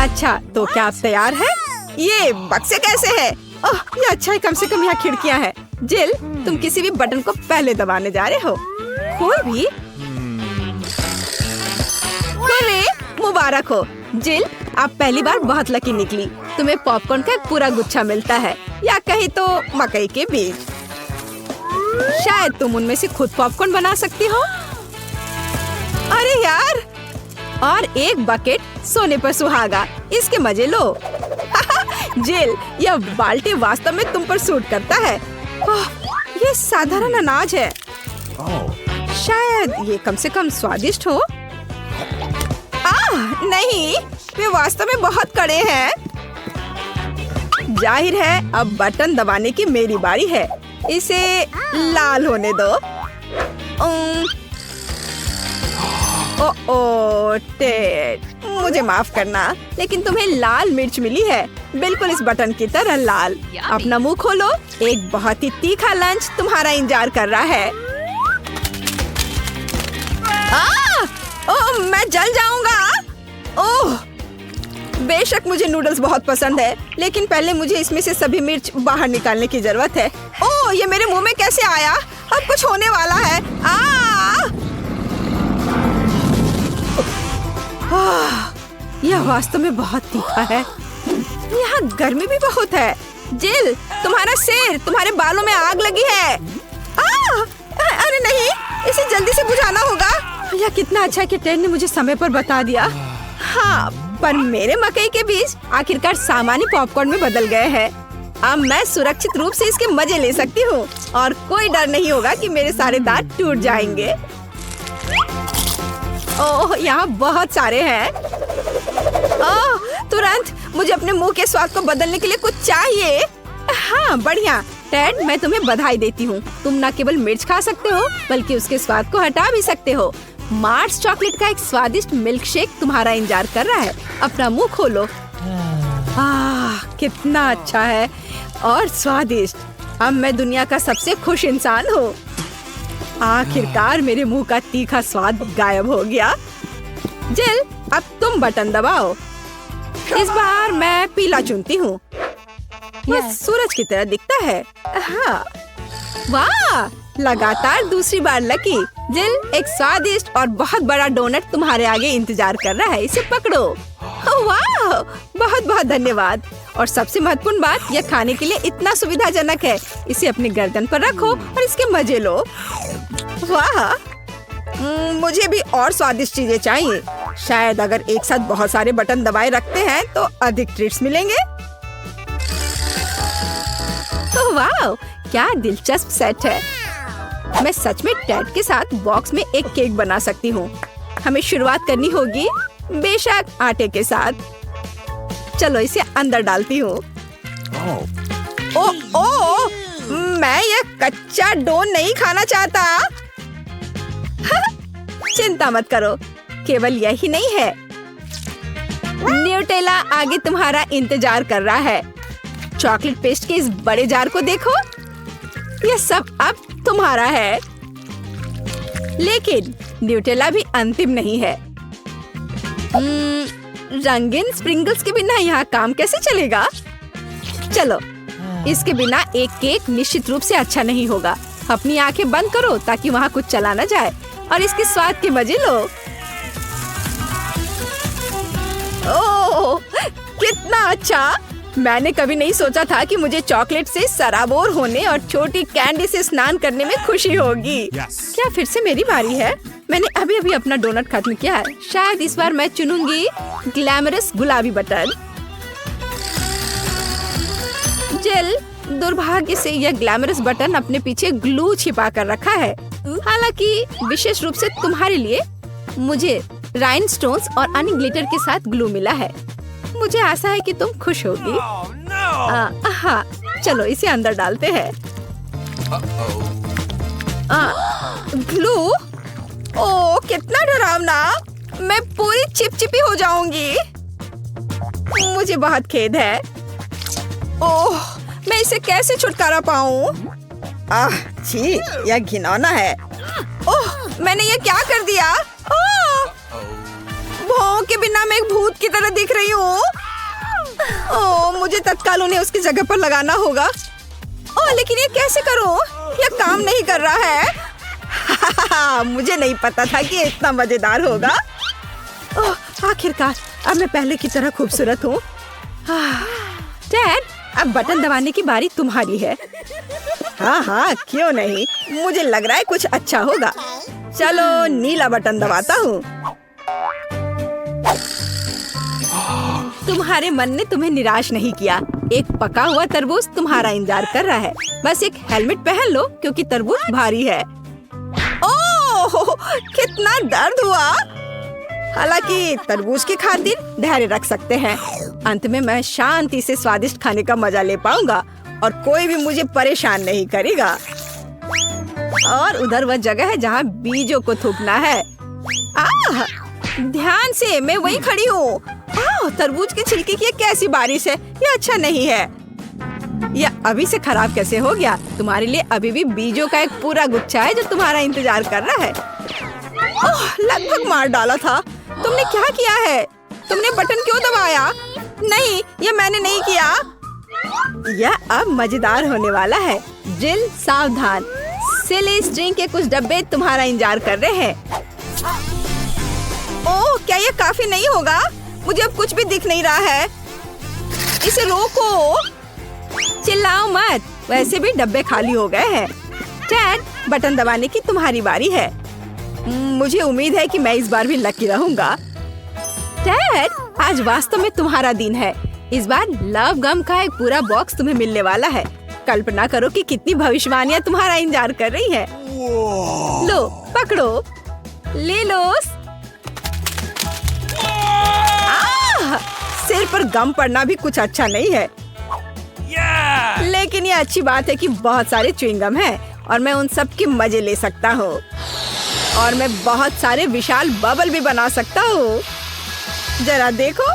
अच्छा, तो क्या आप तैयार हैं? ये बक्से कैसे है? ओह, ये अच्छा है, कम से कम यहाँ खिड़कियाँ हैं। जिल, तुम किसी भी बटन को पहले दबाने जा रहे हो। कोई भी? अरे, मुबारक हो जिल, आप पहली बार बहुत लकी निकली। तुम्हें पॉपकॉर्न का एक पूरा गुच्छा मिलता है, या कहीं तो मकई के बीज। शायद तुम उनमें से खुद पॉपकॉर्न बना सकती हो। अरे यार, और एक बकेट सोने पर सुहागा। इसके मजे लो। जिल, यह बाल्टी वास्तव में तुम पर सूट करता है। ओह, ये साधारण अनाज है। शायद ये कम से कम स्वादिष्ट हो। नहीं, वे वास्तव में बहुत कड़े हैं। जाहिर है अब बटन दबाने की मेरी बारी है। इसे लाल होने दो। ओह टेड, मुझे माफ करना, लेकिन तुम्हें लाल मिर्च मिली है, बिल्कुल इस बटन की तरह लाल। अपना मुंह खोलो, एक बहुत ही तीखा लंच तुम्हारा इंतजार कर रहा है। ओह, मैं जल जाऊंगा। ओह, बेशक मुझे नूडल्स बहुत पसंद है, लेकिन पहले मुझे इसमें से सभी मिर्च बाहर निकालने की जरूरत है। ओह, ये मेरे मुंह में कैसे आया? अब कुछ होने वाला है। यह वास्तव में बहुत तीखा है। यहाँ गर्मी भी बहुत है। जिल, तुम्हारा सिर, तुम्हारे बालों में आग लगी है। अरे नहीं, इसे जल्दी से बुझाना होगा। यह कितना अच्छा है कि टेड ने मुझे समय पर बता दिया। हाँ, पर मेरे मकई के बीज आखिरकार सामान्य पॉपकॉर्न में बदल गए हैं। अब मैं सुरक्षित रूप से इसके मजे ले सकती हूँ और कोई डर नहीं होगा कि मेरे सारे दांत टूट जाएंगे। ओह, यहाँ बहुत सारे हैं। ओह, तुरंत मुझे अपने मुंह के स्वाद को बदलने के लिए कुछ चाहिए। हाँ, बढ़िया। टेड, मैं तुम्हें बधाई देती हूँ। तुम न केवल मिर्च खा सकते हो, बल्कि उसके स्वाद को हटा भी सकते हो। मार्स चॉकलेट का एक स्वादिष्ट मिल्क शेक तुम्हारा इंतजार कर रहा है। अपना मुंह खोलो। कितना अच्छा है और स्वादिष्ट। अब मैं दुनिया का सबसे खुश इंसान हूँ। आखिरकार मेरे मुंह का तीखा स्वाद गायब हो गया। जिल, अब तुम बटन दबाओ। इस बार मैं पीला चुनती हूँ। यह सूरज की तरह दिखता है। हाँ, वाह, लगातार दूसरी बार लकी। जिल, एक स्वादिष्ट और बहुत बड़ा डोनट तुम्हारे आगे इंतजार कर रहा है। इसे पकड़ो। वाह, बहुत बहुत धन्यवाद। और सबसे महत्वपूर्ण बात, यह खाने के लिए इतना सुविधाजनक है। इसे अपने गर्दन पर रखो और इसके मजे लो। वाह, मुझे भी और स्वादिष्ट चीजें चाहिए। शायद अगर एक साथ बहुत सारे बटन दबाए रखते हैं तो अधिक ट्रीट्स मिलेंगे। वाह, क्या दिलचस्प सेट है। मैं सच में टेड के साथ बॉक्स में एक केक बना सकती हूँ। हमें शुरुआत करनी होगी, बेशक आटे के साथ। चलो इसे अंदर डालती हूँ। ओह, मैं ये कच्चा डो नहीं खाना चाहता। चिंता मत करो, केवल यही नहीं है। न्यूटेला आगे तुम्हारा इंतजार कर रहा है। चॉकलेट पेस्ट के इस बड़े जार को देखो। यह सब अब तुम्हारा है। लेकिन न्यूटेला भी अंतिम नहीं है। रंगीन स्प्रिंगल्स के बिना यहाँ काम कैसे चलेगा? चलो, इसके बिना एक केक निश्चित रूप से अच्छा नहीं होगा। अपनी आंखें बंद करो ताकि वहाँ कुछ चला ना जाए और इसके स्वाद के मजे लो। ओह, कितना अच्छा! मैंने कभी नहीं सोचा था कि मुझे चॉकलेट से सराबोर होने और छोटी कैंडी से स्नान करने में खुशी होगी। क्या फिर से मेरी बारी है? मैंने अभी अभी अपना डोनट खत्म किया है। शायद इस बार मैं चुनूंगी ग्लैमरस गुलाबी बटन। जिल, दुर्भाग्य से यह ग्लैमरस बटन अपने पीछे ग्लू छिपा कर रखा है। हालांकि विशेष रूप से तुम्हारे लिए मुझे राइनस्टोन्स और अन्य ग्लिटर के साथ ग्लू मिला है। मुझे आशा है कि तुम खुश होगी। हाँ, चलो इसे अंदर डालते हैं। ग्लू? ओह, कितना डरावना! मैं पूरी चिपचिपी हो जाऊंगी। मुझे बहुत खेद है। ओह, मैं इसे कैसे छुटकारा पाऊं? छी, यह घिनौना है। ओह, मैंने ये क्या कर दिया? भौं के बिना मैं एक भूत की तरह दिख रही हूँ। मुझे तत्काल उन्हें उसकी जगह पर लगाना होगा। ओह, लेकिन ये कैसे करूं? ये काम नहीं कर रहा है। मुझे नहीं पता था कि ये इतना मजेदार होगा। ओह, आखिरकार अब मैं पहले की तरह खूबसूरत हूँ। डैड, अब बटन दबाने की बारी तुम्हारी है। हाँ हाँ, क्यों नहीं, मुझे लग रहा है कुछ अच्छा होगा। चलो नीला बटन दबाता हूँ। तुम्हारे मन ने तुम्हें निराश नहीं किया। एक पका हुआ तरबूज तुम्हारा इंतजार कर रहा है। बस एक हेलमेट पहन लो क्योंकि तरबूज भारी है। ओह, कितना दर्द हुआ। हालांकि तरबूज की खातिर धैर्य रख सकते हैं। अंत में मैं शांति से स्वादिष्ट खाने का मजा ले पाऊंगा और कोई भी मुझे परेशान नहीं करेगा। और उधर वह जगह है जहाँ बीजों को थूकना है। ध्यान से, मैं वहीं खड़ी हूँ। तरबूज के छिलके की कैसी बारिश है। ये अच्छा नहीं है। यह अभी से खराब कैसे हो गया? तुम्हारे लिए अभी भी बीजों का एक पूरा गुच्छा है जो तुम्हारा इंतजार कर रहा है। ओह, लगभग मार डाला था। तुमने क्या किया है? तुमने बटन क्यों दबाया? नहीं, ये मैंने नहीं किया। यह अब मजेदार होने वाला है। जिल, सावधान, सिली स्ट्रिंग के कुछ डब्बे तुम्हारा इंतजार कर रहे हैं। ओह, क्या ये काफी नहीं होगा? मुझे अब कुछ भी दिख नहीं रहा है। इसे रोको। चिल्लाओ मत, वैसे भी डब्बे खाली हो गए हैं। डैड, बटन दबाने की तुम्हारी बारी है। मुझे उम्मीद है कि मैं इस बार भी लकी रहूंगा। डैड, आज वास्तव में तुम्हारा दिन है। इस बार लव गम का एक पूरा बॉक्स तुम्हें मिलने वाला है। कल्पना करो कि कितनी भविष्यवाणियां तुम्हारा इंतजार कर रही है। लो, पकड़ो, ले लो। सिर पर गम पड़ना भी कुछ अच्छा नहीं है। लेकिन ये अच्छी बात है कि बहुत सारे च्युइंगम हैं और मैं उन सब के मजे ले सकता हूँ। और मैं बहुत सारे विशाल बबल भी बना सकता हूँ। जरा देखो।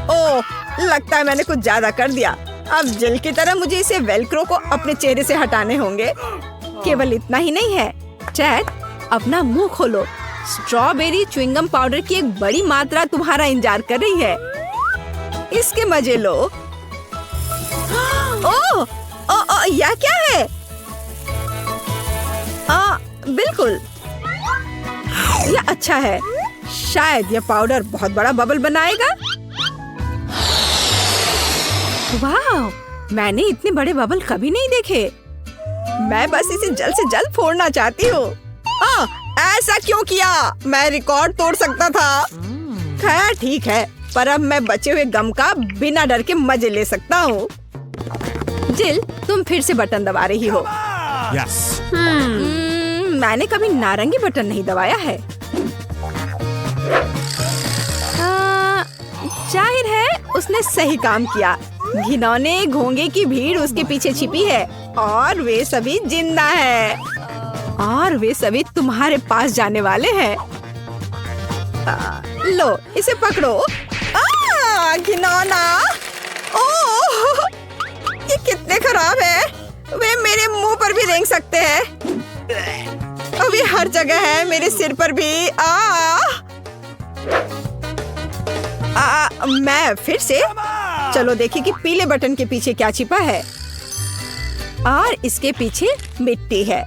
ओह, लगता है मैंने कुछ ज्यादा कर दिया। अब जेल की तरह मुझे इसे वेलक्रो को अपने चेहरे से हटाने होंगे। केवल इतना ही नहीं है। चैट, अपना मुंह खोलो। स्ट्रॉबेरी च्युइंगम पाउडर की एक बड़ी मात्रा तुम्हारा इंतजार कर रही है। इसके मजे लो। ओह, यह क्या है? बिल्कुल, यह अच्छा है। शायद यह पाउडर बहुत बड़ा बबल बनाएगा। वाह, मैंने इतने बड़े बबल कभी नहीं देखे। मैं बस इसे जल्द से जल्द फोड़ना चाहती हूँ। ऐसा क्यों किया? मैं रिकॉर्ड तोड़ सकता था। खैर ठीक है, पर अब मैं बचे हुए गम का बिना डर के मजे ले सकता हूँ। जिल, तुम फिर से बटन दबा रही हो। Yes. मैंने कभी नारंगी बटन नहीं दबाया है। जाहिर है उसने सही काम किया। घिनौने घोंगे की भीड़ उसके पीछे छिपी है और वे सभी जिंदा है और वे सभी तुम्हारे पास जाने वाले हैं। लो, इसे पकड़ो। घिनौना। ओह, ये कितने खराब है। वे मेरे मुंह पर भी रेंग सकते हैं। अभी हर जगह है, मेरे सिर पर भी। मैं फिर से। चलो देखिए कि पीले बटन के पीछे क्या छिपा है। और इसके पीछे मिट्टी है।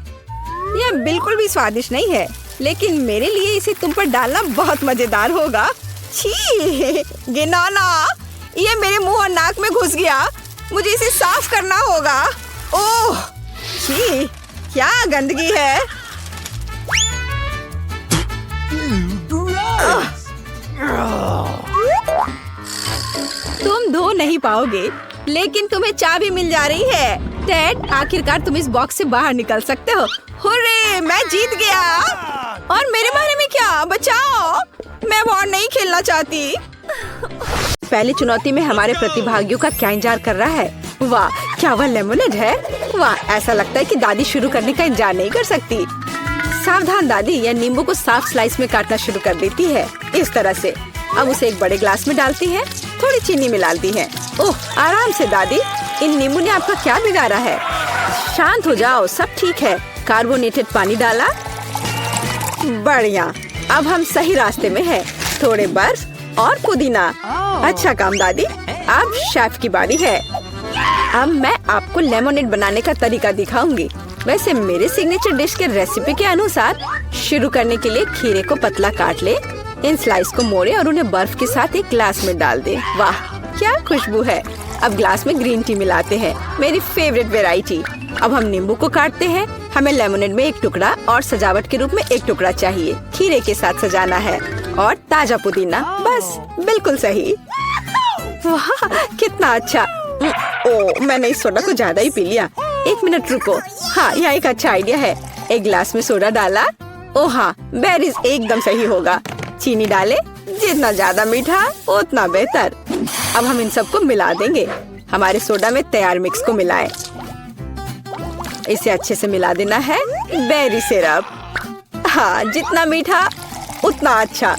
यह बिल्कुल भी स्वादिष्ट नहीं है, लेकिन मेरे लिए इसे तुम पर डालना बहुत मजेदार होगा। छी, घिनौना, ये मेरे मुंह और नाक में घुस गया। मुझे इसे साफ करना होगा। ओह, छी, क्या गंदगी है। तुम धो नहीं पाओगे, लेकिन तुम्हें चाबी मिल जा रही है। डैड, आखिरकार तुम इस बॉक्स से बाहर निकल सकते हो। हुर्रे, मैं जीत गया। और मेरे बारे में क्या? बचाओ, मैं और नहीं खेलना चाहती। पहली चुनौती में हमारे प्रतिभागियों का क्या इंतजार कर रहा है? वाह, क्या वह लेमोनेड है? वाह, ऐसा लगता है कि दादी शुरू करने का इंतजार नहीं कर सकती। सावधान दादी, यह नींबू को साफ स्लाइस में काटना शुरू कर देती है। इस तरह से। अब उसे एक बड़े ग्लास में डालती है, थोड़ी चीनी मिलाती है। ओह, आराम से दादी, इन नींबू ने आपका क्या बिगाड़ा है? शांत हो जाओ, सब ठीक है। कार्बोनेटेड पानी डाला। बढ़िया, अब हम सही रास्ते में हैं। थोड़े बर्फ और पुदीना। अच्छा काम दादी। अब शेफ की बारी है। अब मैं आपको लेमोनेड बनाने का तरीका दिखाऊंगी। वैसे मेरे सिग्नेचर डिश के रेसिपी के अनुसार शुरू करने के लिए खीरे को पतला काट ले, इन स्लाइस को मोड़े और उन्हें बर्फ के साथ एक ग्लास में डाल दे। वाह क्या खुशबू है। अब ग्लास में ग्रीन टी मिलाते हैं, मेरी फेवरेट वेराइटी। अब हम नींबू को काटते हैं। हमें लेमोनेड में एक टुकड़ा और सजावट के रूप में एक टुकड़ा चाहिए। खीरे के साथ सजाना है और ताजा पुदीना, बस बिल्कुल सही। वाह कितना अच्छा। ओ मैंने इस सोडा को ज्यादा ही पी लिया। एक मिनट रुको, हाँ यह एक अच्छा आइडिया है। एक ग्लास में सोडा डाला। ओ हाँ बेरीज एकदम सही होगा। चीनी डाले, जितना ज्यादा मीठा उतना बेहतर। अब हम इन सबको मिला देंगे। हमारे सोडा में तैयार मिक्स को मिलाएं। इसे अच्छे से मिला देना है। बेरी सिरप, हाँ जितना मीठा उतना अच्छा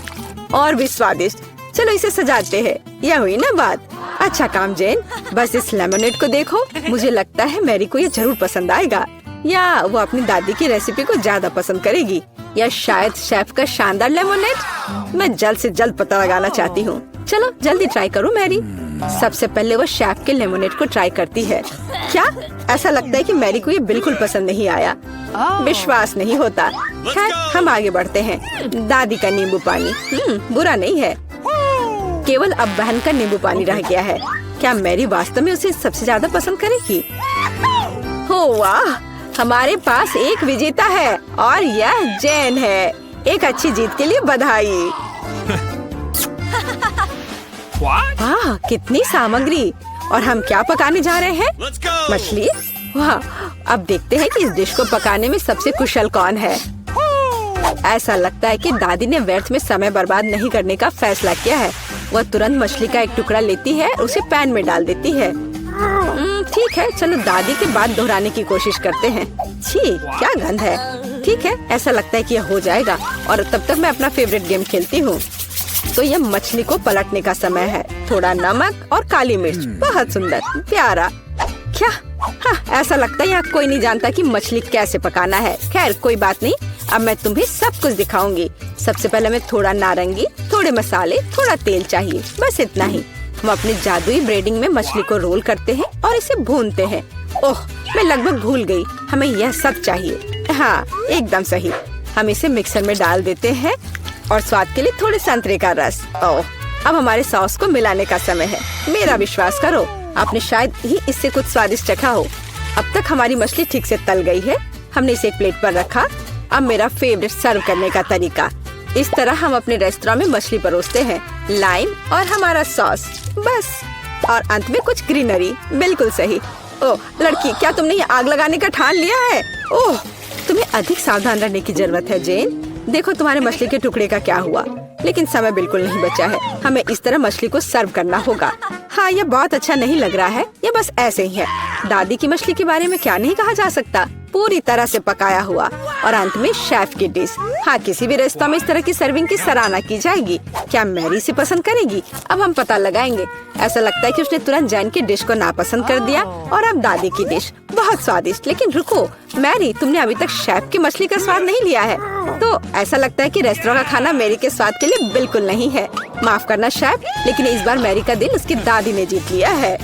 और भी स्वादिष्ट। चलो इसे सजाते हैं। यह हुई ना बात। अच्छा काम जेन, बस इस लेमोनेड को देखो। मुझे लगता है मैरी को ये जरूर पसंद आएगा, या वो अपनी दादी की रेसिपी को ज्यादा पसंद करेगी, या शायद शेफ का शानदार लेमोनेड। मैं जल्द से जल्द पता लगाना चाहती हूँ। चलो जल्दी ट्राई करो मैरी। सबसे पहले वो शेफ के लेमोनेड को ट्राई करती है। क्या ऐसा लगता है कि मैरी को ये बिल्कुल पसंद नहीं आया। विश्वास नहीं होता। खैर हम आगे बढ़ते हैं। दादी का नींबू पानी बुरा नहीं है, केवल अब बहन का नींबू पानी रह गया है। क्या मैरी वास्तव में उसे सबसे ज्यादा पसंद करेगी? हो वाह, हमारे पास एक विजेता है और यह जैन है। एक अच्छी जीत के लिए बधाई। वाह कितनी सामग्री। और हम क्या पकाने जा रहे हैं? मछली। वाह, अब देखते हैं कि इस डिश को पकाने में सबसे कुशल कौन है। ऐसा लगता है कि दादी ने व्यर्थ में समय बर्बाद नहीं करने का फैसला किया है। वह तुरंत मछली का एक टुकड़ा लेती है, उसे पैन में डाल देती है। ठीक है, चलो दादी की बात दोहराने की कोशिश करते हैं। छी क्या गंध है। ठीक है, ऐसा लगता है कि यह हो जाएगा और तब तक मैं अपना फेवरेट गेम खेलती हूँ। तो यह मछली को पलटने का समय है। थोड़ा नमक और काली मिर्च, बहुत सुंदर प्यारा। क्या हाँ, ऐसा लगता है यहाँ कोई नहीं जानता कि मछली कैसे पकाना है। खैर कोई बात नहीं, अब मैं तुम्हें सब कुछ दिखाऊंगी। सबसे पहले मैं थोड़ा नारंगी, थोड़े मसाले, थोड़ा तेल चाहिए, बस इतना ही। हम अपने जादुई ब्रेडिंग में मछली को रोल करते हैं और इसे भूनते हैं। ओह मैं लगभग भूल गई, हमें यह सब चाहिए। हाँ एकदम सही। हम इसे मिक्सर में डाल देते हैं और स्वाद के लिए थोड़े संतरे का रस। ओह अब हमारे सॉस को मिलाने का समय है। मेरा विश्वास करो, आपने शायद ही इससे कुछ स्वादिष्ट चखा हो। अब तक हमारी मछली ठीक से तल गई है। हमने इसे एक प्लेट पर रखा। अब मेरा फेवरेट सर्व करने का तरीका। इस तरह हम अपने रेस्टोरेंट में मछली परोसते हैं, लाइम और हमारा सॉस, बस। और अंत में कुछ ग्रीनरी, बिल्कुल सही। ओह लड़की, क्या तुमने ये आग लगाने का ठान लिया है? ओह तुम्हें अधिक सावधान रहने की जरूरत है जेन। देखो तुम्हारे मछली के टुकड़े का क्या हुआ। लेकिन समय बिल्कुल नहीं बचा है। हमें इस तरह मछली को सर्व करना होगा। हाँ ये बहुत अच्छा नहीं लग रहा है, ये बस ऐसे ही है। दादी की मछली के बारे में क्या नहीं कहा जा सकता। पूरी तरह से पकाया हुआ और अंत में शेफ की डिश। हाँ किसी भी रेस्तरां में इस तरह की सर्विंग की सराहना की जाएगी। क्या मैरी से पसंद करेगी? अब हम पता लगाएंगे। ऐसा लगता है कि उसने तुरंत जैन की डिश को नापसंद कर दिया और अब दादी की डिश बहुत स्वादिष्ट। लेकिन रुको मैरी, तुमने अभी तक शेफ की मछली का स्वाद नहीं लिया है। तो ऐसा लगता है कि रेस्टोरेंट का खाना मैरी के स्वाद के लिए बिल्कुल नहीं है। माफ करना शेफ, लेकिन इस बार मैरी का दिल उसकी दादी ने जीत लिया है।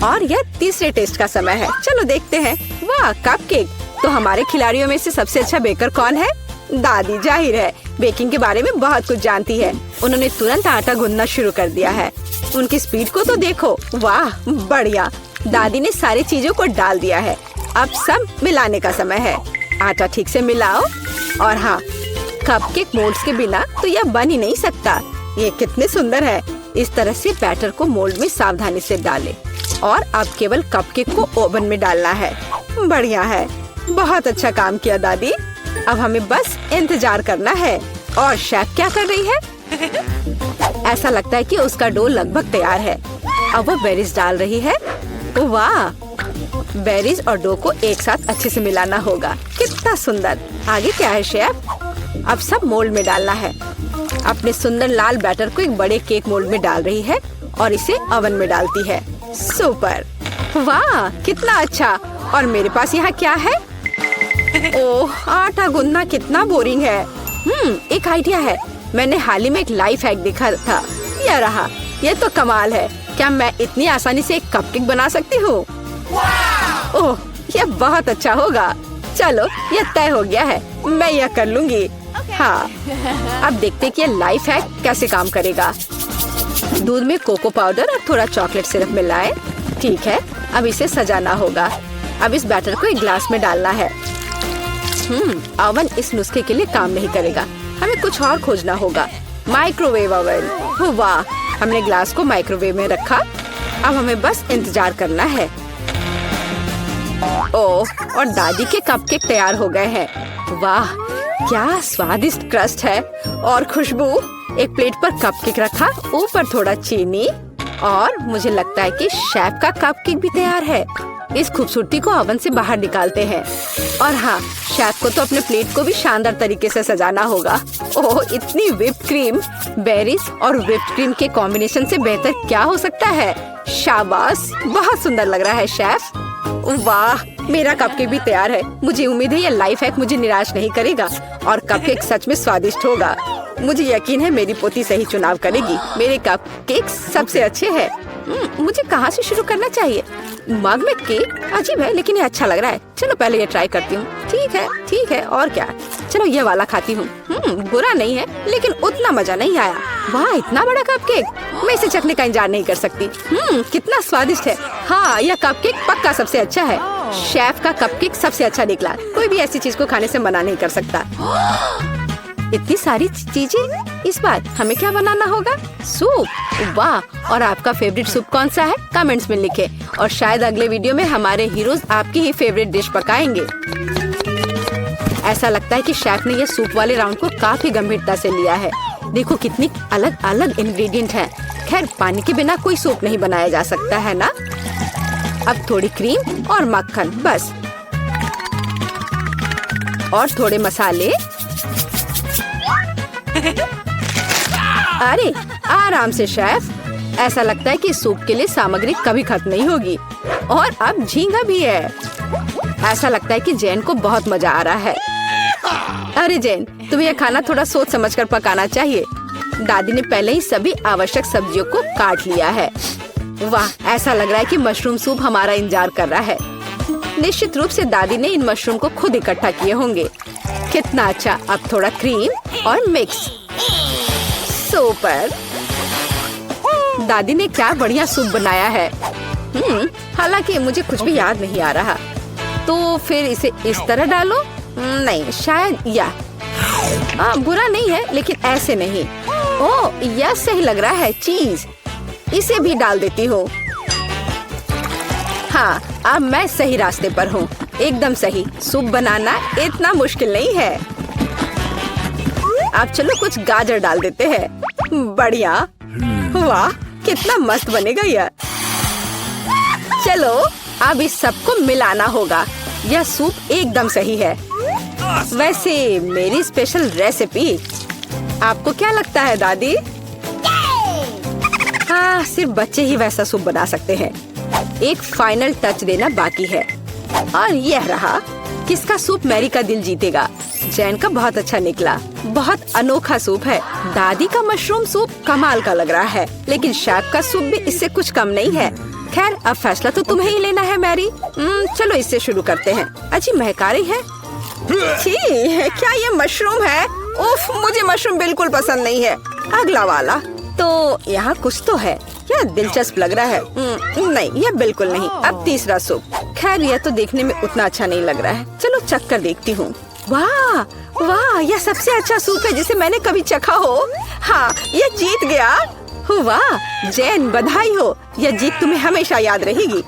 और यह तीसरे टेस्ट का समय है। चलो देखते हैं। वाह कपकेक। तो हमारे खिलाड़ियों में से सबसे अच्छा बेकर कौन है? दादी, जाहिर है बेकिंग के बारे में बहुत कुछ जानती है। उन्होंने तुरंत आटा गूंदना शुरू कर दिया है। उनकी स्पीड को तो देखो। वाह बढ़िया। दादी ने सारी चीजों को डाल दिया है। अब सब मिलाने का समय है। आटा ठीक से मिलाओ। और हाँ, कपकेक मोल्ड्स के बिना तो यह बन ही नहीं सकता। ये कितने सुंदर है। इस तरह से बैटर को मोल्ड में सावधानी से डालें और अब केवल कपकेक को ओवन में डालना है। बढ़िया है, बहुत अच्छा काम किया दादी। अब हमें बस इंतजार करना है। और शेफ क्या कर रही है? ऐसा लगता है कि उसका डो लगभग तैयार है। अब वो बेरीज डाल रही है। वाह, बेरीज और डो को एक साथ अच्छे से मिलाना होगा। कितना सुंदर। आगे क्या है शेफ? अब सब मोल्ड में डालना है। अपने सुंदर लाल बैटर को एक बड़े केक मोल्ड में डाल रही है और इसे ओवन में डालती है। सुपर। वाह कितना अच्छा। और मेरे पास यहाँ क्या है? ओह आटा गूंदना कितना बोरिंग है। एक आइडिया है। मैंने हाल ही में एक लाइफ हैक देखा था। यह रहा। ये तो कमाल है। क्या मैं इतनी आसानी से एक कपकेक बना सकती हूँ? ओह, ये बहुत अच्छा होगा। चलो, ये तय हो गया है, मैं यह कर लूंगी। हाँ, अब देखते कि ये लाइफ हैक कैसे काम करेगा। दूध में कोको पाउडर और थोड़ा चॉकलेट सिरप मिलाएं। ठीक है, अब इसे सजाना होगा। अब इस बैटर को एक ग्लास में डालना है। ओवन इस नुस्खे के लिए काम नहीं करेगा, हमें कुछ और खोजना होगा। Microwave oven. वाह, हमने ग्लास को माइक्रोवेव में रखा। अब हमें बस इंतजार करना है। ओह, और दादी के कपकेक तैयार हो गए हैं। वाह, क्या स्वादिष्ट क्रस्ट है और खुशबू। एक प्लेट पर कपकेक रखा, ऊपर थोड़ा चीनी, और मुझे लगता है कि शेफ का कपकेक भी तैयार है। इस खूबसूरती को ओवन से बाहर निकालते हैं। और हाँ, शेफ को तो अपने प्लेट को भी शानदार तरीके से सजाना होगा। ओह, इतनी व्हिप्ड क्रीम, बेरीज और व्हिप्ड क्रीम के कॉम्बिनेशन से बेहतर क्या हो सकता है। शाबाश, बहुत सुंदर लग रहा है शेफ। वाह, मेरा कपकेक भी तैयार है। मुझे उम्मीद है ये लाइफ हैक मुझे निराश नहीं करेगा और कपकेक सच में स्वादिष्ट होगा। मुझे यकीन है मेरी पोती सही चुनाव करेगी। मेरे कपकेक सबसे अच्छे हैं। मुझे कहाँ से शुरू करना चाहिए? मग में केक अजीब है, लेकिन ये अच्छा लग रहा है। चलो पहले ये ट्राई करती हूँ। ठीक है, और क्या। चलो ये वाला खाती हूँ। बुरा नहीं है, लेकिन उतना मजा नहीं आया। वाह, इतना बड़ा कपकेक, मैं इसे चखने का इंतजार नहीं कर सकती। कितना स्वादिष्ट है। हाँ, यह कपकेक पक्का सबसे अच्छा है। शेफ का कपकेक सबसे अच्छा निकला। कोई भी ऐसी चीज को खाने से मना नहीं कर सकता। इतनी सारी चीजें। इस बार हमें क्या बनाना होगा? सूप। वाह, और आपका फेवरेट सूप कौन सा है? कमेंट्स में लिखें। और शायद अगले वीडियो में हमारे हीरोज आपकी ही फेवरेट डिश पकाएंगे। ऐसा लगता है कि शेफ ने ये सूप वाले राउंड को काफी गंभीरता से लिया है। देखो कितनी अलग अलग इंग्रेडिएंट हैं। खैर, पानी के बिना कोई सूप नहीं बनाया जा सकता है ना। अब थोड़ी क्रीम और मक्खन बस, और थोड़े मसाले। अरे आराम से शेफ। ऐसा लगता है कि सूप के लिए सामग्री कभी खत्म नहीं होगी। और अब झींगा भी है। ऐसा लगता है कि जैन को बहुत मजा आ रहा है। अरे जैन, तुम्हें यह खाना थोड़ा सोच समझकर पकाना चाहिए। दादी ने पहले ही सभी आवश्यक सब्जियों को काट लिया है। वाह, ऐसा लग रहा है कि मशरूम सूप हमारा इंतजार कर रहा है। निश्चित रूप से दादी ने इन मशरूम को खुद इकट्ठा किए होंगे। कितना अच्छा। अब थोड़ा क्रीम और मिक्स। सुपर। दादी ने क्या बढ़िया सूप बनाया है। हालांकि मुझे कुछ भी याद नहीं आ रहा। तो फिर इसे इस तरह डालो। नहीं, शायद बुरा नहीं है, लेकिन ऐसे नहीं। ओह, यह सही लग रहा है। चीज, इसे भी डाल देती हूँ। हाँ, अब मैं सही रास्ते पर हूँ। एकदम सही। सूप बनाना इतना मुश्किल नहीं है। अब चलो कुछ गाजर डाल देते हैं। बढ़िया। वाह, कितना मस्त बनेगा यह। चलो अब इस सबको मिलाना होगा। यह सूप एकदम सही है। वैसे मेरी स्पेशल रेसिपी, आपको क्या लगता है दादी? हाँ, सिर्फ बच्चे ही वैसा सूप बना सकते हैं। एक फाइनल टच देना बाकी है। और यह रहा। किसका सूप मैरी का दिल जीतेगा? जैन का बहुत अच्छा निकला। बहुत अनोखा सूप है। दादी का मशरूम सूप कमाल का लग रहा है, लेकिन शेफ का सूप भी इससे कुछ कम नहीं है। खैर, अब फैसला तो तुम्हें ही लेना है मैरी। चलो इससे शुरू करते हैं। अच्छी महकारी है। क्या ये मशरूम है? उफ, मुझे मशरूम बिल्कुल पसंद नहीं है। अगला वाला। तो यहाँ कुछ तो है। यह दिलचस्प लग रहा है। नहीं, यह बिल्कुल नहीं। अब तीसरा सूप। खैर, यह तो देखने में उतना अच्छा नहीं लग रहा है। चलो चख कर देखती हूँ। वाह वाह, यह सबसे अच्छा सूप है जिसे मैंने कभी चखा हो। हाँ, यह जीत गया। वाह जैन, बधाई हो। यह जीत तुम्हें हमेशा याद रहेगी।